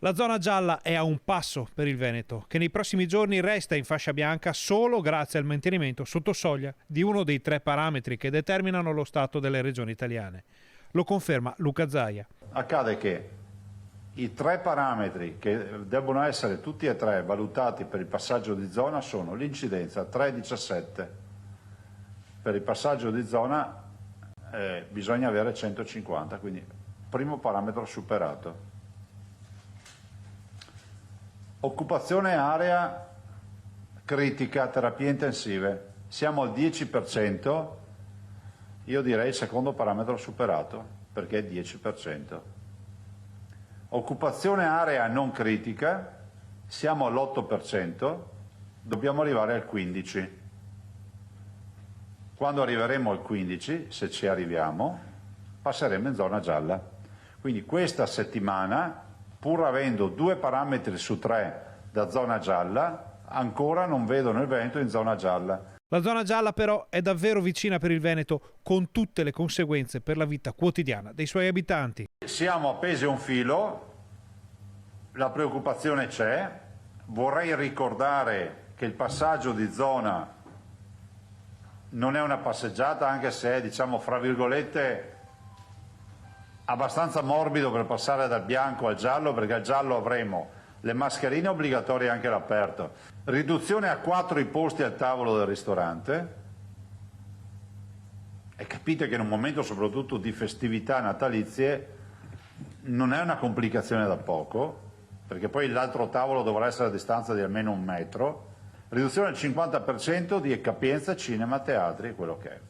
La zona gialla è a un passo per il Veneto, che nei prossimi giorni resta in fascia bianca solo grazie al mantenimento sotto soglia di uno dei 3 parametri che determinano lo stato delle regioni italiane. Lo conferma Luca Zaia. Accade che i 3 parametri che debbono essere tutti e 3 valutati per il passaggio di zona sono l'incidenza 3,17. Per il passaggio di zona bisogna avere 150, quindi primo parametro superato. Occupazione area critica, terapie intensive, siamo al 10%, io direi il secondo parametro superato, perché è 10%. Occupazione area non critica, siamo all'8%, dobbiamo arrivare al 15%. Quando arriveremo al 15%, se ci arriviamo, passeremo in zona gialla. Quindi questa settimana, pur avendo 2 parametri su 3 da zona gialla, ancora non vedono il Veneto in zona gialla. La zona gialla però è davvero vicina per il Veneto, con tutte le conseguenze per la vita quotidiana dei suoi abitanti. Siamo appesi a un filo, la preoccupazione c'è, vorrei ricordare che il passaggio di zona non è una passeggiata, anche se è, diciamo, fra virgolette, abbastanza morbido per passare dal bianco al giallo, perché al giallo avremo le mascherine obbligatorie anche all'aperto, riduzione a 4 i posti al tavolo del ristorante, e capite che in un momento soprattutto di festività natalizie non è una complicazione da poco, perché poi l'altro tavolo dovrà essere a distanza di almeno 1 metro, riduzione del 50% di capienza, cinema, teatri, quello che è.